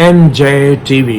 MJ TV।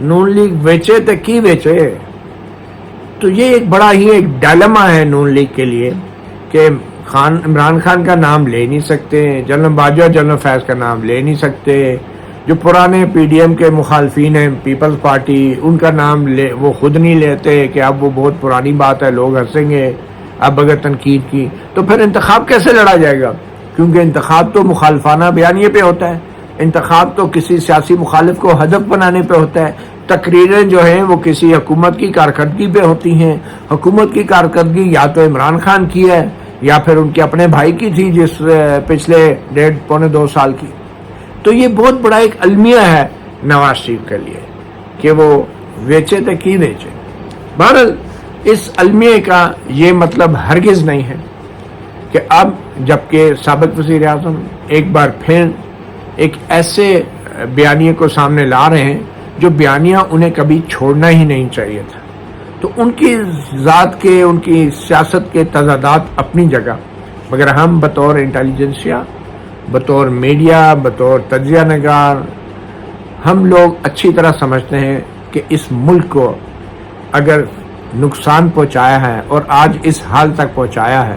نون league بیچے تو کی بیچے. تو یہ ایک بڑا ہی ایک ڈائلما ہے نون لیگ کے لیے کہ عمران خان کا نام لے نہیں سکتے, جنرل باجوہ جنرل فیض کا نام لے نہیں سکتے, جو پرانے پی ڈی ایم کے مخالفین ہیں پیپلز پارٹی ان کا نام وہ خود نہیں لیتے کہ اب وہ بہت پرانی بات ہے, لوگ ہنسیں گے اب اگر تنقید کی. تو پھر انتخاب کیسے لڑا جائے گا؟ کیونکہ انتخاب تو مخالفانہ بیانیے پہ ہوتا ہے, انتخاب تو کسی سیاسی مخالف کو ہدف بنانے پہ ہوتا ہے. تقریریں جو ہیں وہ کسی حکومت کی کارکردگی پہ ہوتی ہیں. حکومت کی کارکردگی یا تو عمران خان کی ہے یا پھر ان کے اپنے بھائی کی تھی جس پچھلے 1.5-2 سال کی. تو یہ بہت بڑا ایک المیہ ہے نواز شریف کے لیے کہ وہ بیچے تو کی بیچے. بہرحال اس المیہ کا یہ مطلب ہرگز نہیں ہے کہ اب جبکہ سابق وزیر اعظم ایک بار پھر ایک ایسے بیانیے کو سامنے لا رہے ہیں جو بیانیہ انہیں کبھی چھوڑنا ہی نہیں چاہیے تھا. تو ان کی ذات کے, ان کی سیاست کے تضادات اپنی جگہ, مگر ہم بطور انٹیلیجنسیا, بطور میڈیا, بطور تجزیہ نگار, ہم لوگ اچھی طرح سمجھتے ہیں کہ اس ملک کو اگر نقصان پہنچایا ہے اور آج اس حال تک پہنچایا ہے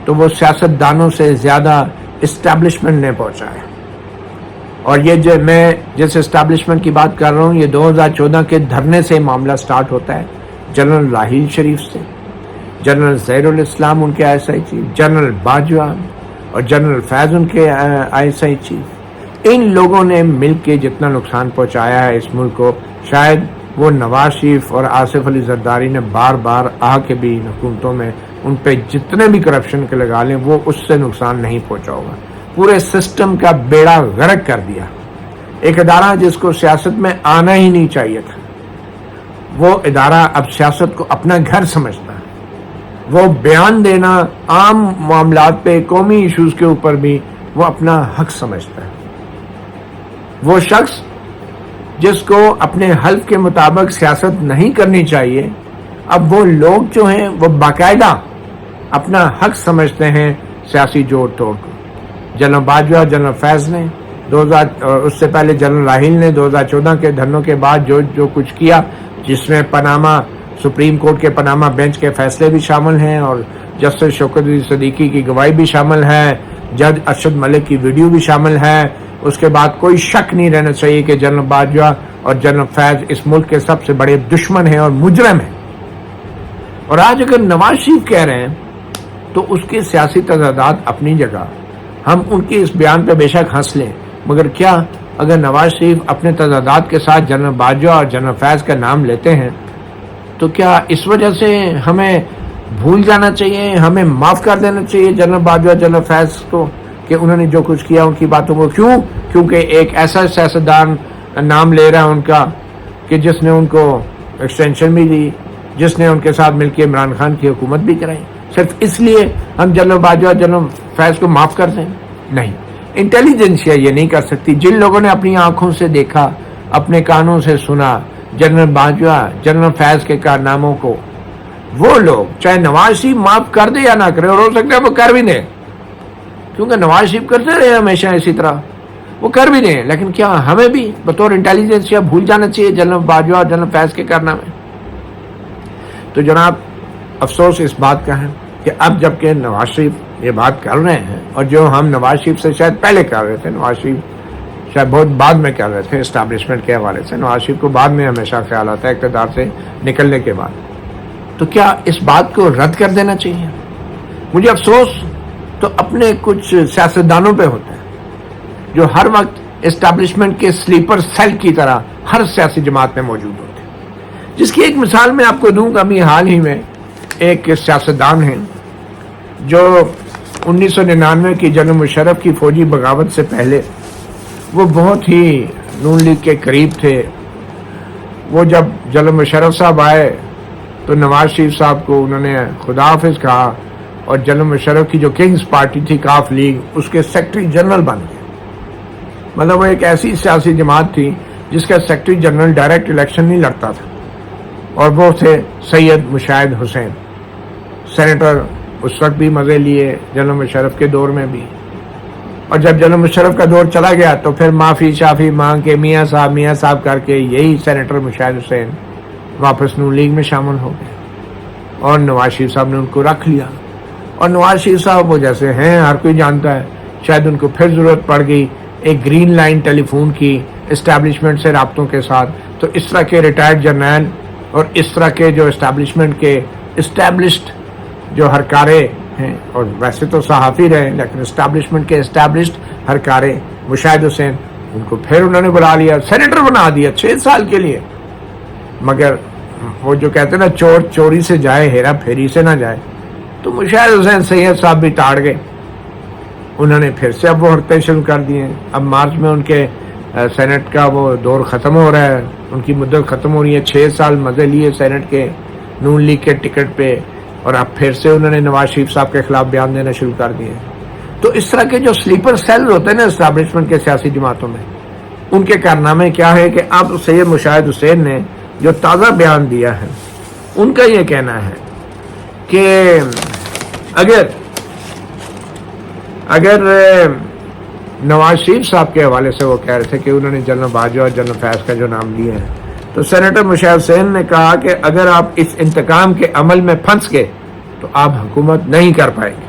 تو وہ سیاستدانوں سے زیادہ اسٹیبلشمنٹ نے پہنچایا. اور یہ جو میں جس اسٹیبلشمنٹ کی بات کر رہا ہوں یہ 2014 کے دھرنے سے معاملہ سٹارٹ ہوتا ہے, جنرل راحیل شریف سے, جنرل ظہیر الاسلام ان کے ISI چیف, جنرل باجوہ اور جنرل فیض ان کے ISI چیف. ان لوگوں نے مل کے جتنا نقصان پہنچایا ہے اس ملک کو, شاید وہ نواز شریف اور آصف علی زرداری نے بار بار آ کے بھی حکومتوں میں ان پہ جتنے بھی کرپشن کے لگا لیں وہ اس سے نقصان نہیں پہنچا ہوگا. پورے سسٹم کا بیڑا غرق کر دیا. ایک ادارہ جس کو سیاست میں آنا ہی نہیں چاہیے تھا, وہ ادارہ اب سیاست کو اپنا گھر سمجھتا ہے. وہ بیان دینا عام معاملات پہ, قومی ایشوز کے اوپر بھی وہ اپنا حق سمجھتا ہے. وہ شخص جس کو اپنے حلف کے مطابق سیاست نہیں کرنی چاہیے, اب وہ لوگ جو ہیں وہ باقاعدہ اپنا حق سمجھتے ہیں سیاسی جوڑ توڑ کو. جنرل باجوہ, جنرل فیض نے اس سے پہلے جنرل راحیل نے 2014 کے دھرنوں کے بعد جو کچھ کیا, جس میں پاناما سپریم کورٹ کے پاناما بینچ کے فیصلے بھی شامل ہیں اور جسٹس شوکت علی صدیقی کی گواہی بھی شامل ہے, جج ارشد ملک کی ویڈیو بھی شامل ہے. اس کے بعد کوئی شک نہیں رہنا چاہیے کہ جنرل باجوہ اور جنرل فیض اس ملک کے سب سے بڑے دشمن ہیں اور مجرم ہیں. اور آج اگر نواز شریف کہہ رہے ہیں تو اس کے سیاسی تضادات اپنی جگہ, ہم ان کے اس بیان پہ بے شک ہنس لیں, مگر کیا اگر نواز شریف اپنے تضادات کے ساتھ جنرل باجوہ اور جنرل فیض کا نام لیتے ہیں تو کیا اس وجہ سے ہمیں بھول جانا چاہیے, ہمیں معاف کر دینا چاہیے جنرل باجوہ جنرل فیض کو کہ انہوں نے جو کچھ کیا ان کی باتوں کو؟ کیوں؟ کیونکہ ایک ایسا سیاستدان نام لے رہا ہے ان کا کہ جس نے ان کو ایکسٹینشن بھی دی, جس نے ان کے ساتھ مل کے عمران خان کی حکومت بھی کرائی. صرف اس لیے ہم جنرل باجوہ جنرل فیض کو معاف کر دیں؟ نہیں, انٹیلیجنسیا یہ نہیں کر سکتی. جن لوگوں نے اپنی آنکھوں سے دیکھا, اپنے کانوں سے سنا جنرل باجوہ جنرل فیض کے کارناموں کو, وہ لوگ چاہے نواز شریف معاف کر دے یا نہ کرے, اور ہو سکتا ہے وہ کر بھی دیں کیونکہ نواز شریف کرتے رہے ہمیشہ اسی طرح, وہ کر بھی دیں, لیکن کیا ہمیں بھی بطور انٹیلیجنسیا بھول جانا چاہیے جنرل باجوہ اور جنرل فیض کے کارنامے؟ تو جناب افسوس اس بات کا ہے کہ اب جب کہ نواز شریف یہ بات کر رہے ہیں, اور جو ہم نواز شریف سے شاید پہلے کر رہے تھے, نواز شریف شاید بہت بعد میں کر رہے تھے اسٹیبلشمنٹ کے حوالے سے, نواز شریف کو بعد میں ہمیشہ خیال آتا ہے اقتدار سے نکلنے کے بعد, تو کیا اس بات کو رد کر دینا چاہیے؟ مجھے افسوس تو اپنے کچھ سیاستدانوں پہ ہوتا ہے جو ہر وقت اسٹیبلشمنٹ کے سلیپر سیل کی طرح ہر سیاسی جماعت میں موجود ہوتے ہیں. جس کی ایک مثال میں آپ کو دوں گا. ابھی حال ہی میں ایک سیاستدان ہیں جو 1999 کی جنرل مشرف کی فوجی بغاوت سے پہلے وہ بہت ہی نون لیگ کے قریب تھے. وہ جب جنرل مشرف صاحب آئے تو نواز شریف صاحب کو انہوں نے خدا حافظ کہا, اور جنرل مشرف کی جو کنگز پارٹی تھی کاف لیگ, اس کے سیکرٹری جنرل بن گئے. مطلب وہ ایک ایسی سیاسی جماعت تھی جس کا سیکرٹری جنرل ڈائریکٹ الیکشن نہیں لڑتا تھا, اور وہ تھے سید مشاہد حسین, سینیٹر اس وقت بھی مزے لیے جنرل مشرف کے دور میں بھی. اور جب جنرل مشرف کا دور چلا گیا تو پھر معافی شافی مانگ کے میاں صاحب کر کے یہی سینیٹر مشاہد حسین واپس نون لیگ میں شامل ہو گئے اور نواز شریف صاحب نے ان کو رکھ لیا. اور نواز شریف صاحب وہ جیسے ہیں ہر کوئی جانتا ہے, شاید ان کو پھر ضرورت پڑ گئی ایک گرین لائن ٹیلی فون کی اسٹیبلشمنٹ سے رابطوں کے ساتھ. تو اس طرح کے ریٹائرڈ جرنیل اور اس طرح کے جو اسٹیبلشمنٹ کے اسٹیبلشڈ جو ہرکارے ہیں, اور ویسے تو صحافی رہے لیکن اسٹیبلشمنٹ کے اسٹیبلشڈ ہرکارے مشاہد حسین, ان کو پھر انہوں نے بلا لیا, سینیٹر بنا دیا 6 سال کے لیے. مگر وہ جو کہتے ہیں نا چور چوری سے جائے ہیرا پھیری سے نہ جائے, تو مشاہد حسین سید صاحب بھی تاڑ گئے. انہوں نے پھر سے اب وہ حرکتیں شروع کر دی ہیں. اب مارچ میں ان کے سینٹ کا وہ دور ختم ہو رہا ہے, ان کی مدت ختم ہو رہی ہے. 6 سال مزے لیے سینٹ کے نون لیگ کے ٹکٹ پہ, اور اب پھر سے انہوں نے نواز شریف صاحب کے خلاف بیان دینا شروع کر دیے. تو اس طرح کے جو سلیپر سیل ہوتے ہیں نا اسٹیبلشمنٹ کے سیاسی جماعتوں میں, ان کے کارنامے کیا ہے کہ اب سید مشاہد حسین نے جو تازہ بیان دیا ہے, ان کا یہ کہنا ہے کہ اگر نواز شریف صاحب کے حوالے سے وہ کہہ رہے تھے کہ انہوں نے جنرل باجوہ اور جنرل فیض کا جو نام لیا ہے, تو سینیٹر مشاہد حسین نے کہا کہ اگر آپ اس انتقام کے عمل میں پھنس گئے تو آپ حکومت نہیں کر پائیں گے.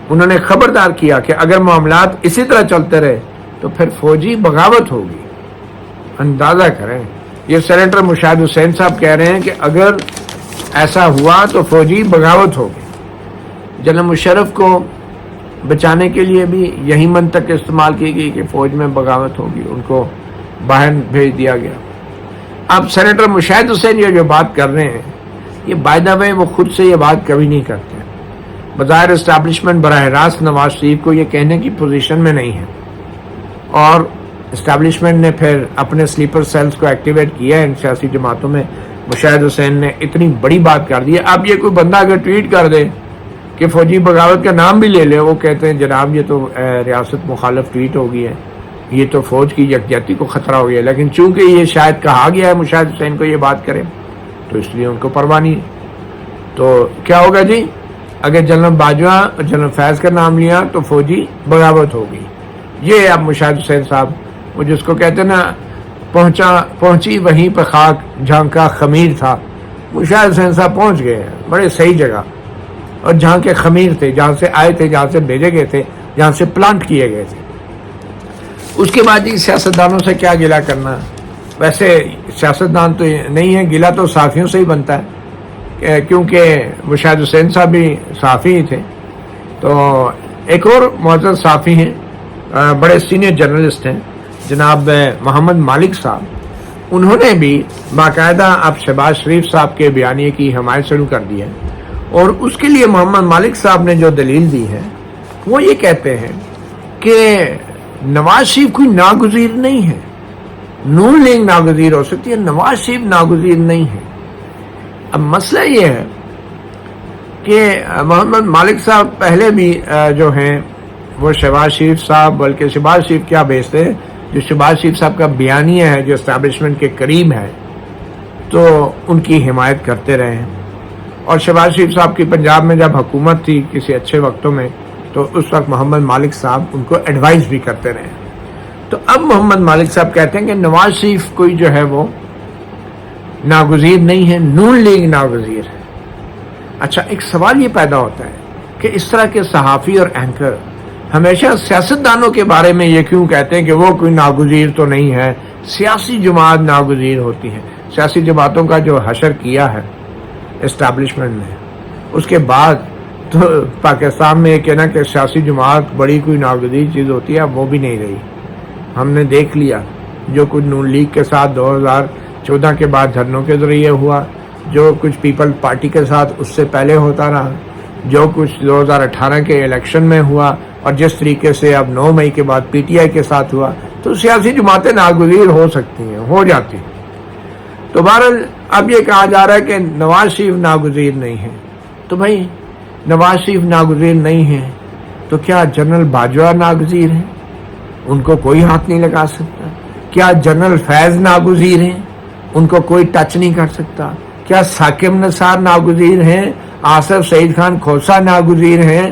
انہوں نے خبردار کیا کہ اگر معاملات اسی طرح چلتے رہے تو پھر فوجی بغاوت ہوگی. اندازہ کریں, یہ سینیٹر مشاہد حسین صاحب کہہ رہے ہیں کہ اگر ایسا ہوا تو فوجی بغاوت ہوگی. جنرل مشرف کو بچانے کے لیے بھی یہی منطق استعمال کی گئی کہ فوج میں بغاوت ہوگی, ان کو باہر بھیج دیا گیا. اب سینیٹر مشاہد حسین یہ جو بات کر رہے ہیں, یہ بائی دا وے وہ خود سے یہ بات کبھی نہیں کرتے. بظاہر اسٹیبلشمنٹ براہ راست نواز شریف کو یہ کہنے کی پوزیشن میں نہیں ہے, اور اسٹیبلشمنٹ نے پھر اپنے سلیپر سیلز کو ایکٹیویٹ کیا ہے ان سیاسی جماعتوں میں. مشاہد حسین نے اتنی بڑی بات کر دی ہے. اب یہ کوئی بندہ اگر ٹویٹ کر دے کہ فوجی بغاوت کا نام بھی لے لے, وہ کہتے ہیں جناب یہ تو ریاست مخالف ٹویٹ ہو گئی ہے, یہ تو فوج کی یکجہتی کو خطرہ ہو گیا. لیکن چونکہ یہ شاید کہا گیا ہے مشاہد حسین کو یہ بات کرے, تو اس لیے ان کو پرواہ نہیں. تو کیا ہوگا جی, اگر جنرل باجوہ اور جنرل فیض کا نام لیا تو فوجی بغاوت ہوگی. یہ اب مشاہد حسین صاحب وہ جس کو کہتے ہیں نا پہنچی وہیں پہ خاک جہاں کا خمیر تھا, مشاہد حسین صاحب پہنچ گئے ہیں بڑے صحیح جگہ, اور جہاں کے خمیر تھے, جہاں سے آئے تھے, جہاں سے بھیجے گئے تھے, جہاں سے پلانٹ کیے گئے تھے. اس کے بعد سیاستدانوں سے کیا گلہ کرنا. ویسے سیاستدان تو نہیں ہے, گلہ تو صحافیوں سے ہی بنتا ہے, کیونکہ مشاہد حسین صاحب بھی صحافی ہی تھے. تو ایک اور معزز صحافی ہیں, بڑے سینئر جرنلسٹ ہیں, جناب محمد مالک صاحب, انہوں نے بھی باقاعدہ اب شہباز شریف صاحب کے بیانیے کی حمایت شروع کر دی ہے. اور اس کے لیے محمد مالک صاحب نے جو دلیل دی ہے وہ یہ کہتے ہیں کہ نواز شریف کوئی ناگزیر نہیں ہے. نون لیگ ناگزیر ہو سکتی ہے, نواز شریف ناگزیر نہیں ہے. اب مسئلہ یہ ہے کہ محمد مالک صاحب پہلے بھی جو ہیں وہ شہباز شریف صاحب, بلکہ شہباز شریف کیا بیچتے ہیں, جو شہباز شریف صاحب کا بیانیہ ہے جو اسٹیبلشمنٹ کے قریب ہے, تو ان کی حمایت کرتے رہے ہیں. اور شہباز شریف صاحب کی پنجاب میں جب حکومت تھی کسی اچھے وقتوں میں, تو اس وقت محمد مالک صاحب ان کو ایڈوائز بھی کرتے رہے. تو اب محمد مالک صاحب کہتے ہیں کہ نواز شریف کوئی جو ہے وہ ناگزیر نہیں ہے, نون لیگ ناگزیر ہے. اچھا, ایک سوال یہ پیدا ہوتا ہے کہ اس طرح کے صحافی اور اینکر ہمیشہ سیاستدانوں کے بارے میں یہ کیوں کہتے ہیں کہ وہ کوئی ناگزیر تو نہیں ہے, سیاسی جماعت ناگزیر ہوتی ہے. سیاسی جماعتوں کا جو حشر کیا ہے اسٹیبلشمنٹ نے, اس کے بعد تو پاکستان میں یہ کہنا کہ سیاسی جماعت بڑی کوئی ناگزیر چیز ہوتی ہے, وہ بھی نہیں رہی. ہم نے دیکھ لیا جو کچھ نون لیگ کے ساتھ 2014 کے بعد دھرنوں کے ذریعے ہوا, جو کچھ پیپل پارٹی کے ساتھ اس سے پہلے ہوتا رہا, جو کچھ 2018 کے الیکشن میں ہوا, اور جس طریقے سے اب 9 مئی کے بعد پی ٹی آئی کے ساتھ ہوا. تو سیاسی جماعتیں ناگزیر ہو سکتی ہیں, ہو جاتی ہیں. تو بہرحال اب یہ کہا جا رہا ہے کہ نواز شریف ناگزیر نہیں ہے. تو بھائی نواز شریف ناگزیر نہیں ہے تو کیا جنرل باجوہ ناگزیر ہیں, ان کو کوئی ہاتھ نہیں لگا سکتا؟ کیا جنرل فیض ناگزیر ہیں, ان کو کوئی ٹچ نہیں کر سکتا؟ کیا ثاقب نثار ناگزیر ہیں, آصف سعید خان کھوسہ ناگزیر ہیں؟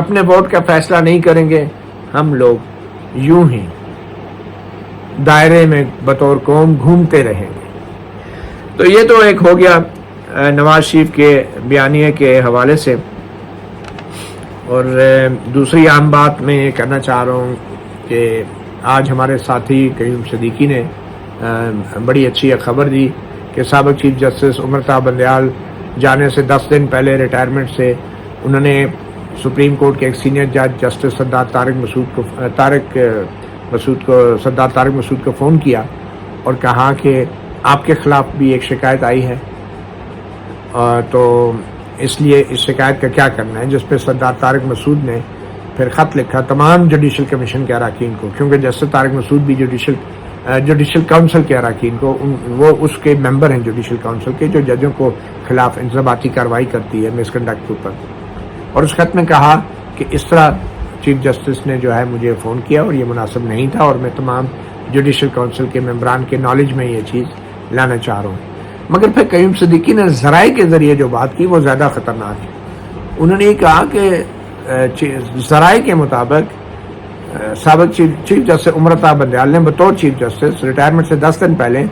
اپنے ووٹ کا فیصلہ نہیں کریں گے، ہم لوگ یوں ہی دائرے میں بطور قوم گھومتے رہیں گے۔ تو یہ تو ایک ہو گیا نواز شریف کے بیانیے کے حوالے سے۔ اور دوسری عام بات میں یہ کرنا چاہ رہا ہوں کہ آج ہمارے ساتھی قیوم صدیقی نے بڑی اچھی خبر دی کہ سابق چیف جسٹس امرتا بندیال جانے سے 10 دن پہلے ریٹائرمنٹ سے انہوں نے سپریم کورٹ کے ایک سینئر جج جسٹس سردار طارق مسعود کو فون کیا اور کہا کہ آپ کے خلاف بھی ایک شکایت آئی ہے، تو اس لیے اس شکایت کا کیا کرنا ہے، جس پہ سردار طارق مسعود نے پھر خط لکھا تمام جوڈیشل کمیشن کے اراکین کو، کیونکہ جسٹس طارق مسعود بھی جوڈیشل کونسل کے اراکین کو، وہ اس کے ممبر ہیں جوڈیشل کونسل کے، جو ججوں کو خلاف انضباطی کارروائی کرتی ہے مس کنڈکٹ کے اوپر۔ اور اس خط میں کہا کہ اس طرح چیف جسٹس نے جو ہے مجھے فون کیا اور یہ مناسب نہیں تھا، اور میں تمام جوڈیشل کونسل کے ممبران کے نالج میں یہ چیز لانا چاہ رہا ہوں۔ مگر پھر قیوم صدیقی نے ذرائع کے ذریعے جو بات کی وہ زیادہ خطرناک ہے۔ انہوں نے یہ کہا کہ ذرائع کے مطابق سابق چیف جسٹس امرتا بندیال نے بطور چیف جسٹس ریٹائرمنٹ سے 10 دن پہلے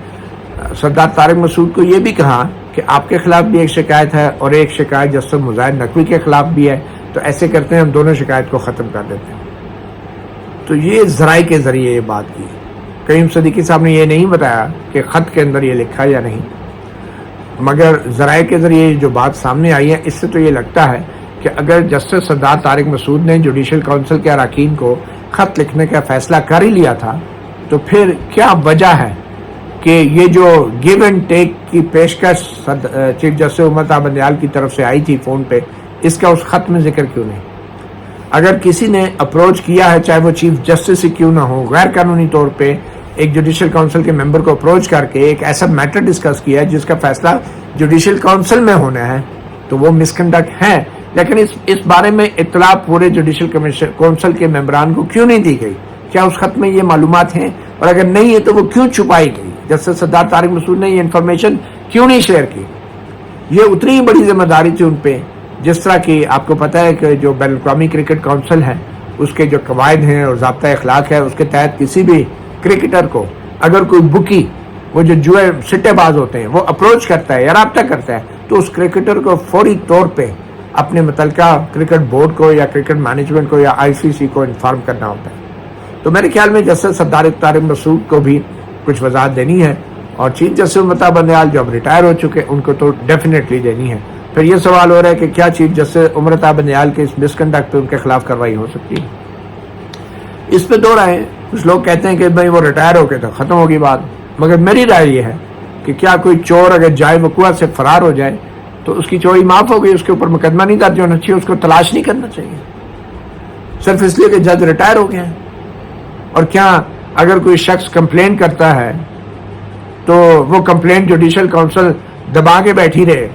سردار طارق مسعود کو یہ بھی کہا کہ آپ کے خلاف بھی ایک شکایت ہے اور ایک شکایت جسٹس مظاہر نقوی کے خلاف بھی ہے، تو ایسے کرتے ہیں ہم دونوں شکایت کو ختم کر دیتے ہیں۔ تو یہ ذرائع کے ذریعے یہ بات کی۔ قیوم صدیقی صاحب نے یہ نہیں بتایا کہ خط کے اندر یہ لکھا یا نہیں، مگر ذرائع کے ذریعے جو بات سامنے آئی ہے اس سے تو یہ لگتا ہے کہ اگر جسٹس سردار طارق مسعود نے جوڈیشل کونسل کے اراکین کو خط لکھنے کا فیصلہ کر ہی لیا تھا، تو پھر کیا وجہ ہے کہ یہ جو گیو اینڈ ٹیک کی پیشکش چیف جسٹس امرتا بندیال کی طرف سے آئی تھی فون پہ، اس کا اس خط میں ذکر کیوں نہیں؟ اگر کسی نے اپروچ کیا ہے، چاہے وہ چیف جسٹس ہی کیوں نہ ہو، غیر قانونی طور پہ ایک جوڈیشل کونسل کے ممبر کو اپروچ کر کے ایک ایسا میٹر ڈسکس کیا ہے جس کا فیصلہ جوڈیشل کونسل میں ہونا ہے، تو وہ مس کنڈکٹ ہے۔ لیکن اس بارے میں اطلاع پورے جوڈیشل کونسل کے ممبران کو کیوں نہیں دی گئی؟ کیا اس خط میں یہ معلومات ہیں؟ اور اگر نہیں ہے تو وہ کیوں چھپائی گئی؟ جسٹس سردار طارق مسعود نے یہ انفارمیشن کیوں نہیں شیئر کی؟ یہ اتنی ہی بڑی ذمہ داری تھی ان پہ، جس طرح کہ آپ کو پتہ ہے کہ جو بین الاقوامی کرکٹ کونسل ہے اس کے جو قواعد ہیں اور ضابطہ اخلاق ہے، اس کے تحت کسی بھی کرکٹر کو اگر کوئی بکی، وہ جو جوئے سٹے باز ہوتے ہیں، وہ اپروچ کرتا ہے یا رابطہ کرتا ہے، تو اس کرکٹر کو فوری طور پہ اپنے متعلقہ کرکٹ بورڈ کو یا کرکٹ مینجمنٹ کو یا آئی سی سی کو انفارم کرنا ہوتا ہے۔ تو میرے خیال میں جسٹس سردار طارق مسعود کو بھی کچھ وضاحت دینی ہے، اور چیف جسٹس امرتا بندیال جو اب ریٹائر ہو چکے ان کو تو ڈیفینیٹلی دینی ہے۔ پھر یہ سوال ہو رہا ہے کہ کیا چیف جسٹس امرتا بندیال کے اس مس کنڈکٹ پہ ان کے خلاف کارروائی ہو سکتی ہے؟ اس پہ دو رائے، کچھ لوگ کہتے ہیں کہ بھائی وہ ریٹائر ہو کے تو ختم ہوگی بات، مگر میری رائے یہ ہے کہ کیا کوئی چور اگر جائے وقوع سے فرار ہو جائے تو اس کی چوری معاف ہو گئی، اس کے اوپر مقدمہ نہیں درج ہونا چاہیے، اس کو تلاش نہیں کرنا چاہیے صرف اس لیے کہ جج ریٹائر ہو گیا ہے۔ اور کیا اگر کوئی شخص کمپلین کرتا ہے تو وہ کمپلین جوڈیشل کونسل دبا کے بیٹھی رہے،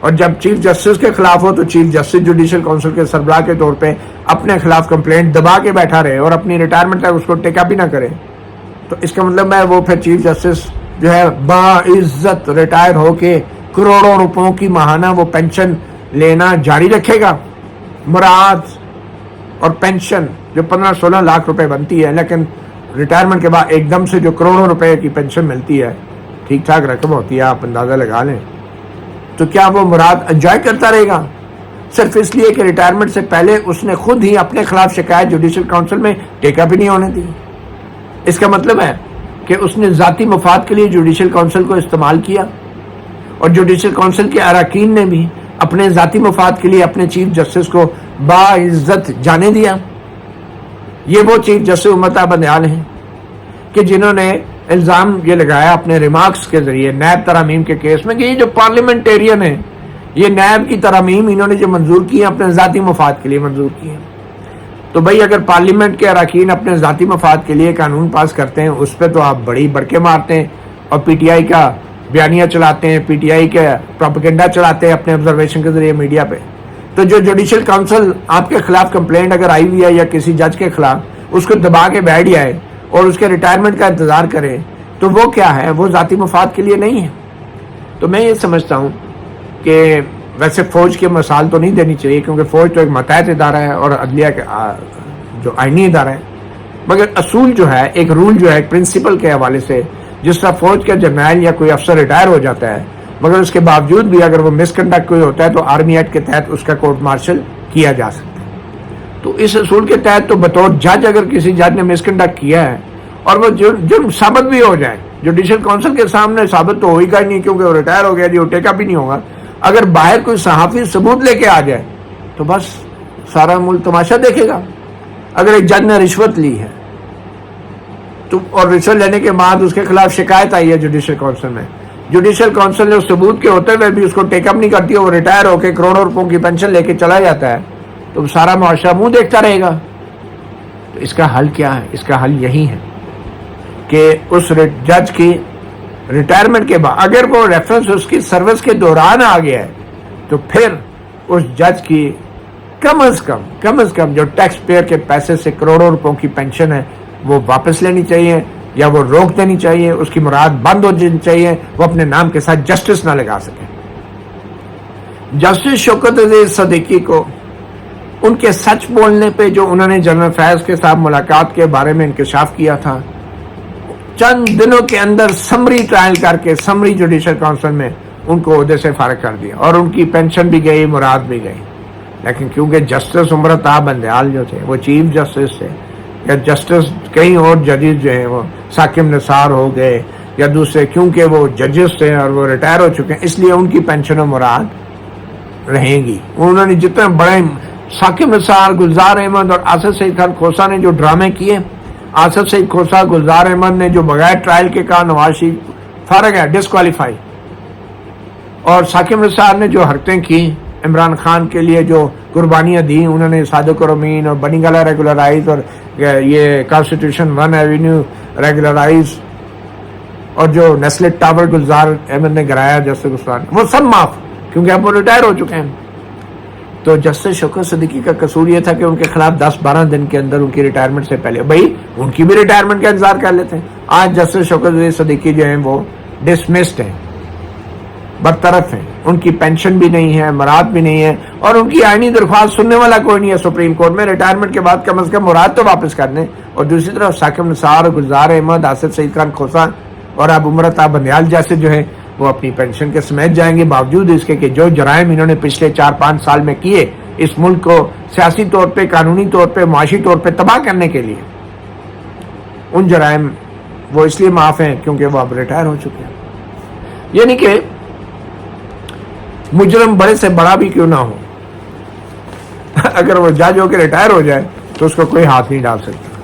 اور جب چیف جسٹس کے خلاف ہو تو چیف جسٹس جوڈیشل کونسل کے سربراہ کے طور پہ اپنے خلاف کمپلینٹ دبا کے بیٹھا رہے اور اپنی ریٹائرمنٹ تک اس کو ٹیک اپ بھی نہ کرے، تو اس کا مطلب ہے وہ پھر چیف جسٹس جو ہے باعزت ریٹائر ہو کے کروڑوں روپوں کی ماہانہ وہ پینشن لینا جاری رکھے گا۔ مراد اور پینشن جو 15-16 لاکھ روپے بنتی ہے، لیکن ریٹائرمنٹ کے بعد ایک دم سے جو کروڑوں روپے کی پینشن ملتی ہے، ٹھیک ٹھاک رقم ہوتی ہے، آپ اندازہ لگا لیں، تو کیا وہ مراد انجوائے کرتا رہے گا صرف اس لیے کہ ریٹائرمنٹ سے پہلے اس نے خود ہی اپنے خلاف شکایت جوڈیشل کونسل میں ٹیک اپ ہی نہیں ہونے دی؟ اس کا مطلب ہے کہ اس نے ذاتی مفاد کے لیے جوڈیشل کونسل کو استعمال کیا، اور جوڈیشل کونسل کے اراکین نے بھی اپنے ذاتی مفاد کے لیے اپنے چیف جسٹس کو باعزت جانے دیا۔ یہ وہ چیف جسٹس امرتا بندیال ہیں کہ جنہوں نے الزام یہ لگایا اپنے ریمارکس کے ذریعے نیب ترامیم کے کیس میں کہ یہ جو پارلیمنٹیرین ہیں، یہ نیب کی ترامیم انہوں نے جو منظور کی ہیں اپنے ذاتی مفاد کے لیے منظور کی ہیں۔ تو بھائی اگر پارلیمنٹ کے اراکین اپنے ذاتی مفاد کے لیے قانون پاس کرتے ہیں، اس پہ تو آپ بڑی بڑکے مارتے ہیں اور پی ٹی آئی کا بیانیہ چلاتے ہیں، پی ٹی آئی کے پروپیگنڈا چلاتے ہیں اپنے آبزرویشن کے ذریعے میڈیا پہ۔ تو جو جوڈیشل کونسل آپ کے خلاف کمپلینٹ اگر آئی ہوئی ہے یا کسی جج کے خلاف، اس کو دبا کے بیٹھ جائے اور اس کے ریٹائرمنٹ کا انتظار کرے، تو وہ کیا ہے؟ وہ ذاتی مفاد کے لیے نہیں ہے۔ تو میں یہ سمجھتا ہوں کہ ویسے فوج کی مثال تو نہیں دینی چاہیے کیونکہ فوج تو ایک ماتحت ادارہ ہے اور عدلیہ کا جو آئینی ادارہ ہے، مگر اصول جو ہے، ایک رول جو ہے، ایک پرنسپل کے حوالے سے، جس طرح فوج کا جرنیل یا کوئی افسر ریٹائر ہو جاتا ہے مگر اس کے باوجود بھی اگر وہ مس کنڈکٹ کوئی ہوتا ہے تو آرمی ایکٹ کے تحت اس کا کورٹ مارشل کیا جا سکتا ہے۔ تو اس اصول کے تحت تو بطور جج اگر کسی جج نے مس کنڈکٹ کیا ہے اور وہ جرم ثابت بھی ہو جائے، جوڈیشل کونسل کے سامنے ثابت تو ہوئی گا ہی نہیں کیونکہ وہ ریٹائر ہو گیا جی، وہ ٹیکا بھی نہیں ہوگا، اگر باہر کوئی صحافی ثبوت لے کے آ جائے تو بس سارا ملک تماشا دیکھے گا۔ اگر ایک جج نے رشوت لی ہے تو اور رشوت لینے کے بعد اس کے خلاف شکایت آئی ہے جوڈیشل کونسل میں، جوڈیشل کونسل نے اس ثبوت کے ہوتے ہوئے بھی اس کو ٹیک اپ نہیں کرتی، وہ ریٹائر ہو کے کروڑوں روپوں کی پینشن لے کے چلا جاتا ہے، تو سارا معاشرہ منہ دیکھتا رہے گا۔ تو اس کا حل کیا ہے؟ اس کا حل یہی ہے کہ اس جج کی ریٹائرمنٹ کے بعد اگر وہ ریفرنس اس کی سروس کے دوران آ گیا ہے تو پھر اس جج کی کم از کم جو ٹیکس پیئر کے پیسے سے کروڑوں روپوں کی پینشن ہے وہ واپس لینی چاہیے یا وہ روک دینی چاہیے، اس کی مراد بند ہو جانی چاہیے، وہ اپنے نام کے ساتھ جسٹس نہ لگا سکے۔ جسٹس شوکت عزیز صدیقی کو ان کے سچ بولنے پہ جو انہوں نے جنرل فیض کے ساتھ ملاقات کے بارے میں انکشاف کیا تھا، چند دنوں کے اندر سمری ٹرائل کر کے سمری جوڈیشل کونسل میں ان کو عہدے سے فارغ کر دیا اور ان کی پینشن بھی گئی، مراد بھی گئی۔ لیکن کیونکہ جسٹس عمرتاب بندیال جو تھے وہ چیف جسٹس تھے، یا جسٹس کئی اور ججز جو ہیں وہ ثاقب نثار ہو گئے یا دوسرے، کیونکہ وہ ججز تھے اور وہ ریٹائر ہو چکے ہیں، اس لیے ان کی پینشن و مراد رہیں گی۔ انہوں نے جتنے بڑے ثاقب نثار، گلزار احمد اور آصف سعید خان کھوسہ نے جو ڈرامے کیے، آصف سعید کھوسہ، گلزار احمد نے جو بغیر ٹرائل کے کہا نواز شریف فارغ ہے، ڈسکوالیفائی، اور ثاقب نثار نے جو حرکتیں کی عمران خان کے لیے، جو قربانیاں دی، انہوں نے صادق رمین اور بنی گالہ ریگولرائز اور یہ کانسٹیٹیوشن 1 ایوینیو ریگولرائز اور جو نیسلٹ ٹاور گلزار احمد نے گرایا جسٹس عثمان، وہ سب معاف کیونکہ اب وہ ریٹائر ہو چکے ہیں۔ تو جسٹس شوکت صدیقی کا قصور یہ تھا کہ ان کے خلاف 10-12 دن کے اندر ان کی ریٹائرمنٹ سے پہلے، بھائی ان کی بھی ریٹائرمنٹ کا انتظار کر لیتے ہیں۔ آج جسٹس شوکت صدیقی جو ہیں وہ ڈسمسڈ ہیں، برطرف ہیں، ان کی پینشن بھی نہیں ہے، مراد بھی نہیں ہے، اور ان کی آئینی درخواست سننے والا کوئی نہیں ہے سپریم کورٹ میں۔ ریٹائرمنٹ کے بعد کم از کم مراد تو واپس کر دیں۔ اور دوسری طرف ثاقب نثار، گلزار احمد، آصف سعید خان کھوسہ اور اب عمرتاب بندیال جیسے جو ہیں وہ اپنی پینشن کے سمیت جائیں گے، باوجود اس کے کہ جو جرائم انہوں نے پچھلے 4-5 سال میں کیے اس ملک کو سیاسی طور پہ، قانونی طور پہ، معاشی طور پہ تباہ کرنے کے لیے، ان جرائم وہ اس لیے معاف ہیں کیونکہ وہ اب ریٹائر ہو چکے ہیں۔ یعنی کہ مجرم بڑے سے بڑا بھی کیوں نہ ہو، اگر وہ جج ہو کے ریٹائر ہو جائے تو اس کو کوئی ہاتھ نہیں ڈال سکتا،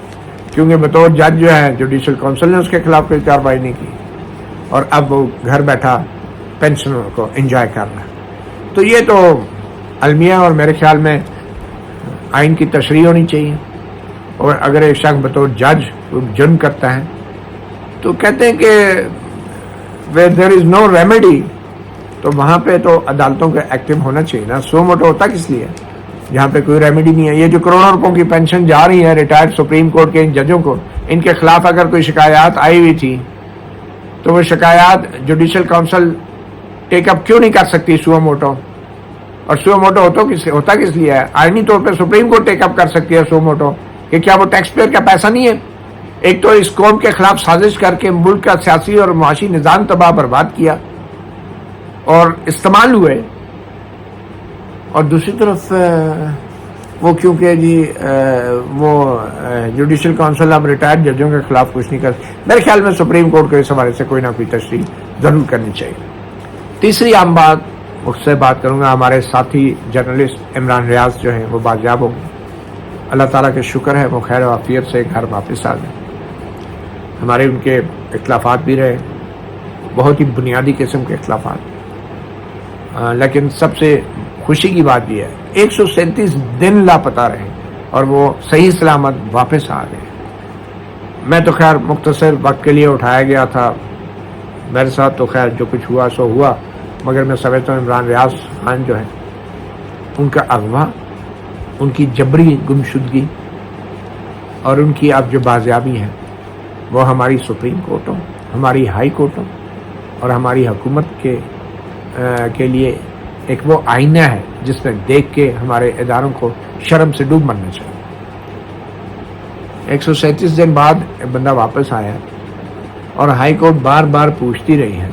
کیونکہ بطور جج جو ہے جوڈیشل کونسل نے اس کے خلاف کوئی کارروائی نہیں کی اور اب وہ گھر بیٹھا پینشن کو انجوائے کر رہا ہے۔ تو یہ تو المیہ اور میرے خیال میں آئین کی تشریح ہونی چاہیے، اور اگر ایک شخص بطور جج جرم کرتا ہے تو کہتے ہیں کہ where there is no remedy، تو وہاں پہ تو عدالتوں کا ایکٹیو ہونا چاہیے نا۔ سو موٹو ہوتا کس لیے جہاں پہ کوئی ریمیڈی نہیں ہے؟ یہ جو کروڑوں روپوں کی پینشن جا رہی ہے ریٹائرڈ سپریم کورٹ کے ان ججوں کو، ان کے خلاف اگر کوئی شکایات آئی ہوئی تھی تو وہ شکایات جوڈیشل کونسل ٹیک اپ کیوں نہیں کر سکتی سو موٹو؟ اور سو موٹو ہوتا کس لیے ہے؟ آئینی طور پہ سپریم کورٹ ٹیک اپ کر سکتی ہے سو موٹو کہ کیا وہ ٹیکس پیئر کا پیسہ نہیں ہے؟ ایک تو اس قوم کے خلاف سازش کر کے ملک کا سیاسی اور معاشی نظام تباہ برباد کیا اور استعمال ہوئے، اور دوسری طرف وہ کیونکہ جی وہ جوڈیشل کونسل اب ریٹائرڈ ججوں کے خلاف کچھ نہیں کر، میرے خیال میں سپریم کورٹ کو اس حوالے سے کوئی نہ کوئی تشریح ضرور کرنی چاہیے۔ تیسری عام بات، اس سے بات کروں گا، ہمارے ساتھی جرنلسٹ عمران ریاض جو ہیں وہ بازیاب ہو گئے، اللہ تعالیٰ کا شکر ہے وہ خیر و عافیت سے گھر واپس آ گئے۔ ہمارے ان کے اختلافات بھی رہے، بہت ہی بنیادی قسم کے اختلافات، لیکن سب سے خوشی کی بات یہ ہے 137 دن لاپتہ رہے اور وہ صحیح سلامت واپس آ گئے۔ میں تو خیر مختصر وقت کے لیے اٹھایا گیا تھا، میرے ساتھ تو خیر جو کچھ ہوا سو ہوا، مگر میں سمجھتا ہوں عمران ریاض خان جو ہے ان کا اغوا، ان کی جبری گمشدگی اور ان کی اب جو بازیابی ہے وہ ہماری سپریم کورٹوں، ہماری ہائی کورٹوں اور ہماری حکومت کے لیے ایک وہ آئینہ ہے جس میں دیکھ کے ہمارے اداروں کو شرم سے ڈوب مرنا چاہیے. 137 دن بعد بندہ واپس آیا اور ہائی کورٹ بار بار پوچھتی رہی ہے،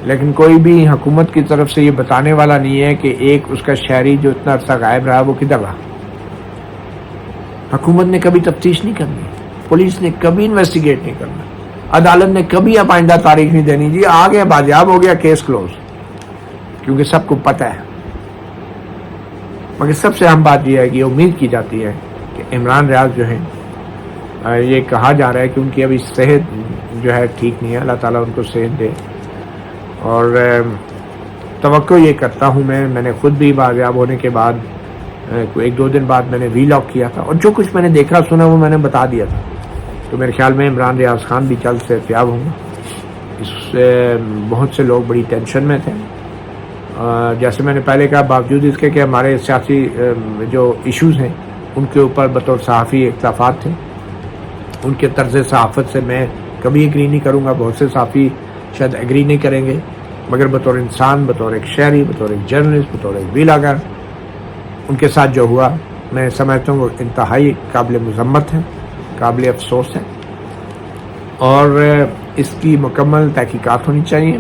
لیکن کوئی بھی حکومت کی طرف سے یہ بتانے والا نہیں ہے کہ ایک اس کا شہری جو اتنا عرصہ غائب رہا وہ کدھر رہا. حکومت نے کبھی تفتیش نہیں کرنی، پولیس نے کبھی انویسٹیگیٹ نہیں کرنا، عدالت نے کبھی اب آئندہ تاریخ نہیں دینی جی آ گیا بازیاب ہو گیا کیس کلوز، کیونکہ سب کو پتہ ہے. مگر سب سے اہم بات یہ ہے کہ امید کی جاتی ہے کہ عمران ریاض جو ہے، یہ کہا جا رہا ہے کہ ان کی ابھی صحت جو ہے ٹھیک نہیں ہے، اللہ تعالیٰ ان کو صحت دے، اور توقع یہ کرتا ہوں میں نے خود بھی بازیاب ہونے کے بعد 1-2 دن بعد میں نے وی لاگ کیا تھا، اور جو کچھ میں نے دیکھا سنا وہ میں نے بتا دیا تھا. تو میرے خیال میں عمران ریاض خان بھی جلد سے صحتیاب ہوں گے. اس سے بہت سے لوگ بڑی ٹینشن میں تھے، جیسے میں نے پہلے کہا، باوجود اس کے کہ ہمارے سیاسی جو ایشوز ہیں ان کے اوپر بطور صحافی اختلافات تھے، ان کے طرز صحافت سے میں کبھی ایگری نہیں کروں گا، بہت سے صحافی شاید ایگری نہیں کریں گے، مگر بطور انسان، بطور ایک شہری، بطور ایک جرنلسٹ، بطور ایک ویلاگر، ان کے ساتھ جو ہوا میں سمجھتا ہوں وہ انتہائی قابل مذمت ہے، قابل افسوس ہے، اور اس کی مکمل تحقیقات ہونی چاہیے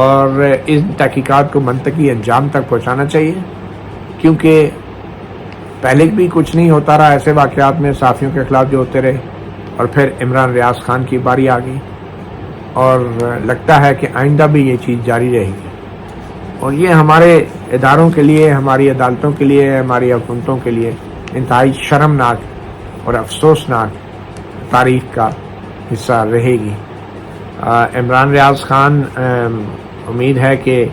اور اس تحقیقات کو منطقی انجام تک پہنچانا چاہیے، کیونکہ پہلے بھی کچھ نہیں ہوتا رہا ایسے واقعات میں صحافیوں کے خلاف جو ہوتے رہے، اور پھر عمران ریاض خان کی باری آ گئی، اور لگتا ہے کہ آئندہ بھی یہ چیز جاری رہے گی. اور یہ ہمارے اداروں کے لیے، ہماری عدالتوں کے لیے، ہماری حکومتوں کے لیے انتہائی شرمناک اور افسوسناک تاریخ کا حصہ رہے گی. عمران ریاض خان امید ہے کہ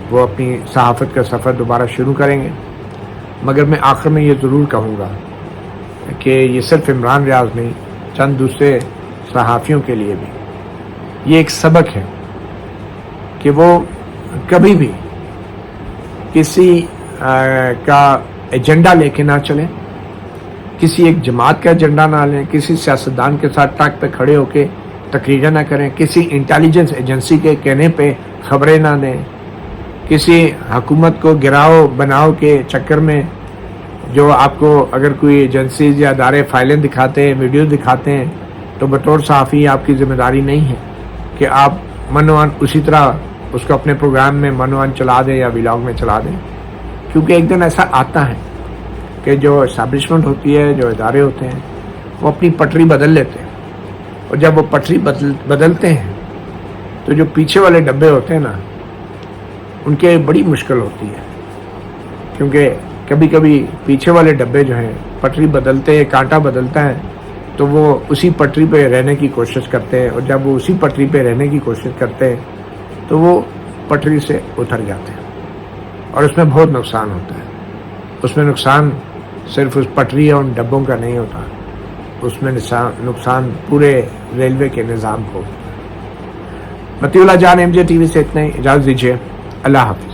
وہ اپنی صحافت کا سفر دوبارہ شروع کریں گے، مگر میں آخر میں یہ ضرور کہوں گا کہ یہ صرف عمران ریاض نہیں، چند دوسرے صحافیوں کے لیے بھی یہ ایک سبق ہے کہ وہ کبھی بھی کسی کا ایجنڈا لے کے نہ چلیں، کسی ایک جماعت کا ایجنڈا نہ لیں، کسی سیاستدان کے ساتھ ٹاک پہ کھڑے ہو کے تقریریں نہ کریں، کسی انٹیلیجنس ایجنسی کے کہنے پہ خبریں نہ دیں، کسی حکومت کو گراؤ بناؤ کے چکر میں جو آپ کو اگر کوئی ایجنسیز یا ادارے فائلیں دکھاتے ہیں، ویڈیو دکھاتے ہیں، تو بطور صحافی آپ کی ذمہ داری نہیں ہے کہ آپ منوان اسی طرح اس کو اپنے پروگرام میں منوان چلا دیں یا ویلاگ میں چلا دیں، کیونکہ ایک دن ایسا آتا ہے کہ جو اسٹیبلشمنٹ ہوتی ہے، جو ادارے ہوتے ہیں، وہ اپنی پٹری بدل لیتے ہیں، اور جب وہ پٹری بدلتے ہیں تو جو پیچھے والے ڈبے ہوتے ہیں نا، ان کے بڑی مشکل ہوتی ہے، کیونکہ کبھی کبھی پیچھے والے ڈبے جو ہیں پٹری بدلتے ہیں، کانٹا بدلتا ہے، تو وہ اسی پٹری پہ رہنے کی کوشش کرتے ہیں، اور جب وہ اسی پٹری پہ رہنے کی کوشش کرتے ہیں تو وہ پٹری سے اتر جاتے ہیں، اور اس میں بہت نقصان ہوتا ہے. اس میں نقصان صرف اس پٹری اور ان ڈبوں کا نہیں ہوتا، اس میں نقصان پورے ریلوے کے نظام کو ہوتا ہے. مطیع اللہ جان، MJ TV سے اتنا ہی، اجازت دیجیے، اللہ حافظ.